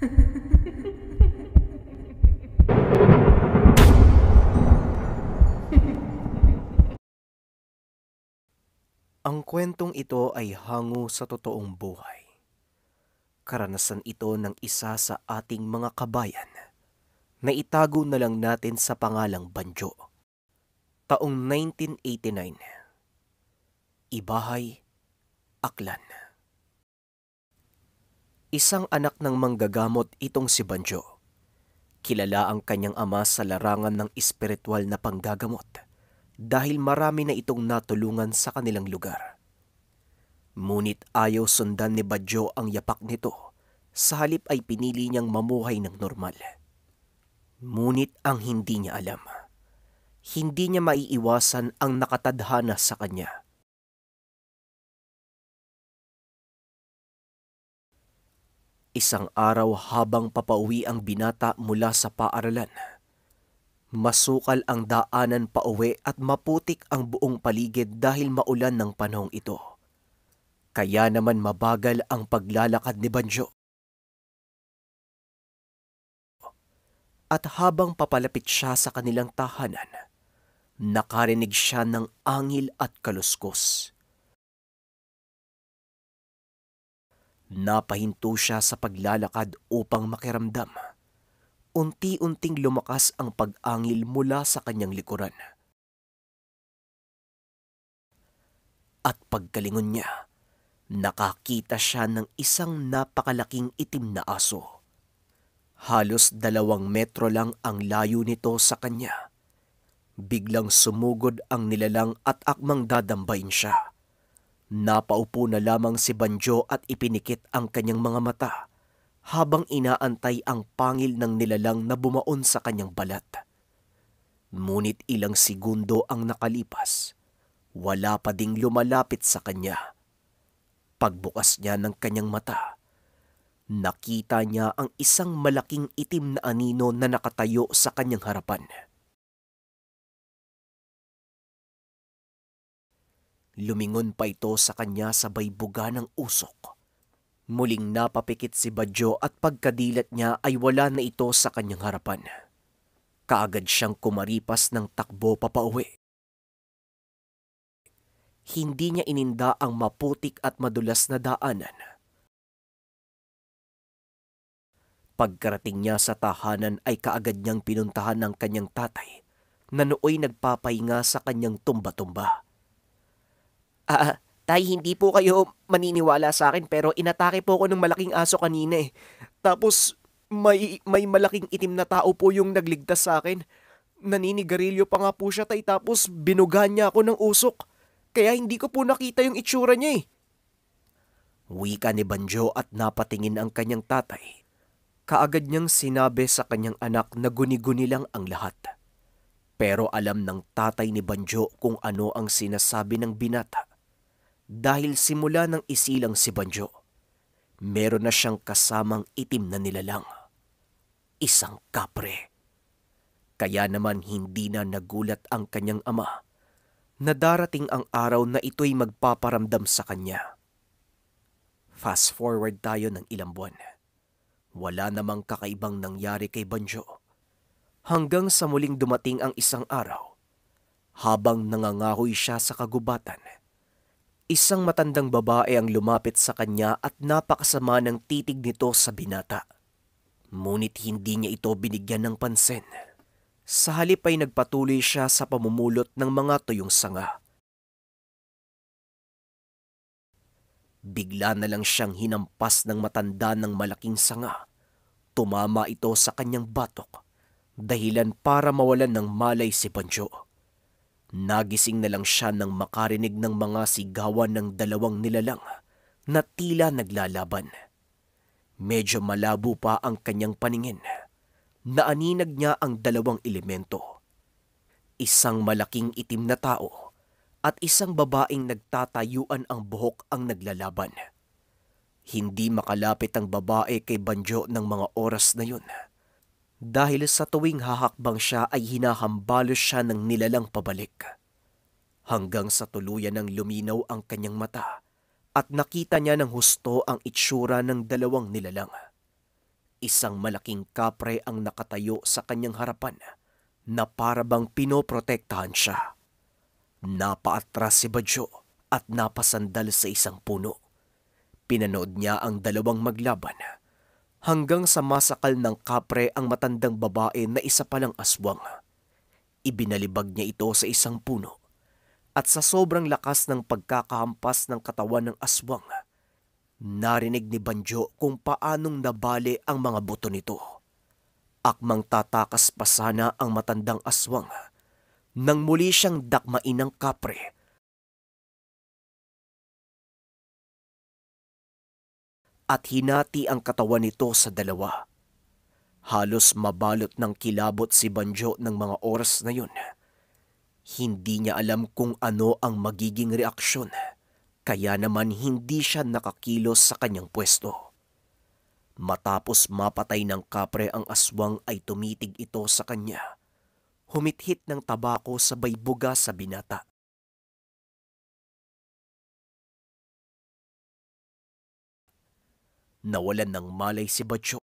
Ang kwentong ito ay hango sa totoong buhay. Karanasan ito ng isa sa ating mga kabayan na itago na lang natin sa pangalang Banjo. Taong 1989. Ibahay, Aklan. Isang anak ng manggagamot itong si Banjo. Kilala ang kanyang ama sa larangan ng espiritual na panggagamot dahil marami na itong natulungan sa kanilang lugar. Ngunit ayaw sundan ni Banjo ang yapak nito, sa halip ay pinili niyang mamuhay ng normal. Ngunit ang hindi niya alam, hindi niya maiiwasan ang nakatadhana sa kanya. Isang araw habang papauwi ang binata mula sa paaralan, masukal ang daanan pauwi at maputik ang buong paligid dahil maulan ng panahong ito. Kaya naman mabagal ang paglalakad ni Banjo. At habang papalapit siya sa kanilang tahanan, nakarinig siya ng angil at kaluskos. Napahinto siya sa paglalakad upang makiramdam. Unti-unting lumakas ang pag-angil mula sa kanyang likuran. At pagkalingon niya, nakakita siya ng isang napakalaking itim na aso. Halos 2 metro lang ang layo nito sa kanya. Biglang sumugod ang nilalang at akmang dadambayin siya. Napaupo na lamang si Banjo at ipinikit ang kanyang mga mata habang inaantay ang pangil ng nilalang na bumaon sa kanyang balat. Ngunit ilang segundo ang nakalipas, wala pa ding lumalapit sa kanya. Pagbukas niya ng kanyang mata, nakita niya ang isang malaking itim na anino na nakatayo sa kanyang harapan. Lumingon pa ito sa kanya sabay buga ng usok. Muling napapikit si Banjo at pagkadilat niya ay wala na ito sa kanyang harapan. Kaagad siyang kumaripas ng takbo papauwi. Hindi niya ininda ang maputik at madulas na daanan. Pagkarating niya sa tahanan ay kaagad niyang pinuntahan ng kanyang tatay na nooy nagpapahinga sa kanyang tumba-tumba. Tay, hindi po kayo maniniwala sa akin pero inatake po ako ng malaking aso kanina eh. Tapos may malaking itim na tao po yung nagligtas sa akin. Naninigarilyo pa nga po siya tay tapos binugahan niya ako ng usok. Kaya hindi ko po nakita yung itsura niya eh. Wika ni Banjo at napatingin ang kanyang tatay. Kaagad niyang sinabi sa kanyang anak na guni-guni lang ang lahat. Pero alam ng tatay ni Banjo kung ano ang sinasabi ng binata. Dahil simula nang isilang si Banjo, meron na siyang kasamang itim na nilalang. Isang kapre. Kaya naman hindi na nagulat ang kanyang ama na darating ang araw na ito'y magpaparamdam sa kanya. Fast forward tayo ng ilang buwan. Wala namang kakaibang nangyari kay Banjo. Hanggang sa muling dumating ang isang araw, habang nangangahoy siya sa kagubatan, isang matandang babae ang lumapit sa kanya at napakasama ng titig nito sa binata. Ngunit hindi niya ito binigyan ng pansin. Sa halip ay nagpatuloy siya sa pamumulot ng mga tuyong sanga. Bigla na lang siyang hinampas ng matanda ng malaking sanga. Tumama ito sa kanyang batok, dahilan para mawalan ng malay si Banjo. Nagising na lang siya nang makarinig ng mga sigawan ng 2 nilalang na tila naglalaban. Medyo malabo pa ang kanyang paningin. Naaninag niya ang 2 elemento. Isang malaking itim na tao at isang babaeng nagtatayuan ang buhok ang naglalaban. Hindi makalapit ang babae kay Banjo ng mga oras na yun. Dahil sa tuwing hahakbang siya ay hinahambalos siya ng nilalang pabalik. Hanggang sa tuluyan ng luminaw ang kanyang mata at nakita niya ng husto ang itsura ng 2 nilalang. Isang malaking kapre ang nakatayo sa kanyang harapan na para bang pinoprotektahan siya. Napaatras si Badyo at napasandal sa isang puno. Pinanood niya ang dalawang maglaban hanggang sa masakal ng kapre ang matandang babae na isa palang aswang. Ibinalibag niya ito sa isang puno at sa sobrang lakas ng pagkakahampas ng katawan ng aswang, narinig ni Banjo kung paanong nabali ang mga buto nito. Akmang tatakas pa sana ang matandang aswang nang muli siyang dakmain ng kapre. At hinati ang katawan nito sa dalawa. Halos mabalot ng kilabot si Banjo ng mga oras na yun. Hindi niya alam kung ano ang magiging reaksyon, kaya naman hindi siya nakakilos sa kanyang pwesto. Matapos mapatay ng kapre ang aswang ay tumitig ito sa kanya. Humithit ng tabako sabay buga sa binata. Nawalan ng malay si Batyo.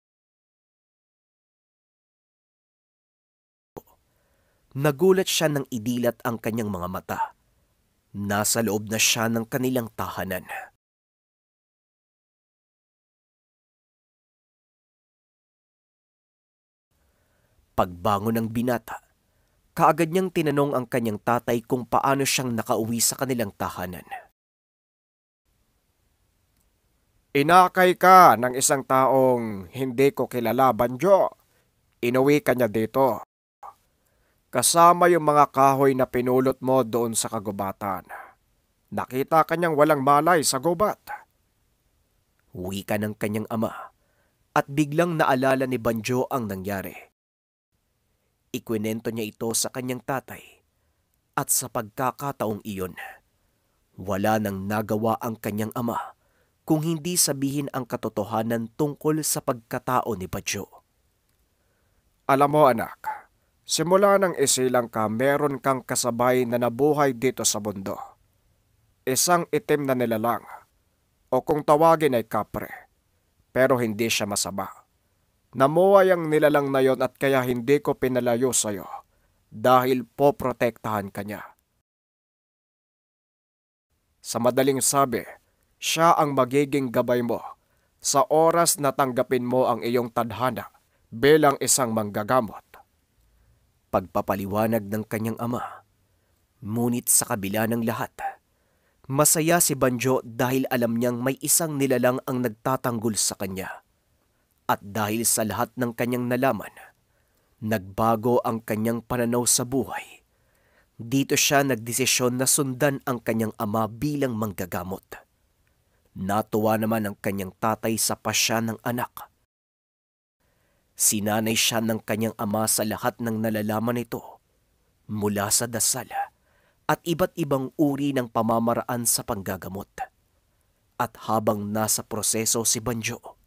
Nagulat siya nang idilat ang kanyang mga mata. Nasa loob na siya ng kanilang tahanan. Pagbangon ng binata, kaagad niyang tinanong ang kanyang tatay kung paano siyang nakauwi sa kanilang tahanan. Inakay ka ng isang taong hindi ko kilala, Banjo. Inuwi ka niya dito. Kasama yung mga kahoy na pinulot mo doon sa kagubatan. Nakita ka niyang walang malay sa gubat. Wika ng kanyang ama at biglang naalala ni Banjo ang nangyari. Ikwinento niya ito sa kanyang tatay at sa pagkakataong iyon, wala nang nagawa ang kanyang ama kung hindi sabihin ang katotohanan tungkol sa pagkatao ni Banjo. Alam mo anak, simula nang isilang ka meron kang kasabay na nabuhay dito sa mundo. Isang itim na nilalang o kung tawagin ay kapre, pero hindi siya masama. Namuhay ang nilalang na yon at kaya hindi ko pinalayo sa'yo dahil poprotektahan ka niya. Sa madaling sabi, siya ang magiging gabay mo sa oras na tanggapin mo ang iyong tadhana bilang isang manggagamot. Pagpapaliwanag ng kanyang ama. Ngunit sa kabila ng lahat, masaya si Banjo dahil alam niyang may isang nilalang ang nagtatanggol sa kanya. At dahil sa lahat ng kanyang nalaman, nagbago ang kanyang pananaw sa buhay. Dito siya nagdesisyon na sundan ang kanyang ama bilang manggagamot. Natuwa naman ang kanyang tatay sa pasya ng anak. Sinanay siya ng kanyang ama sa lahat ng nalalaman nito, mula sa dasal at iba't ibang uri ng pamamaraan sa panggagamot. At habang nasa proseso si Banjo,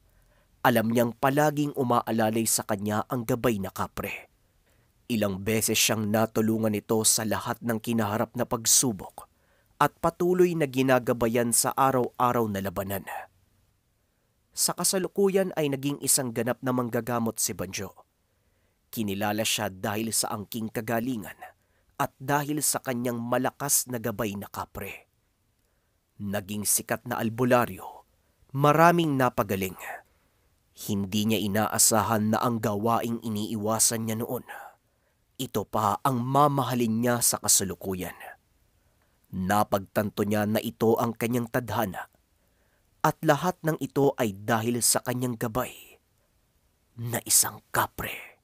alam niyang palaging umaalalay sa kanya ang gabay na kapre. Ilang beses siyang natulungan ito sa lahat ng kinaharap na pagsubok at patuloy na ginagabayan sa araw-araw na labanan. Sa kasalukuyan ay naging isang ganap na manggagamot si Banjo. Kinilala siya dahil sa angking kagalingan at dahil sa kanyang malakas na gabay na kapre. Naging sikat na albularyo, maraming napagaling. Hindi niya inaasahan na ang gawaing iniiwasan niya noon, ito pa ang mamahalin niya sa kasalukuyan. Napagtanto niya na ito ang kanyang tadhana at lahat ng ito ay dahil sa kanyang gabay na isang kapre.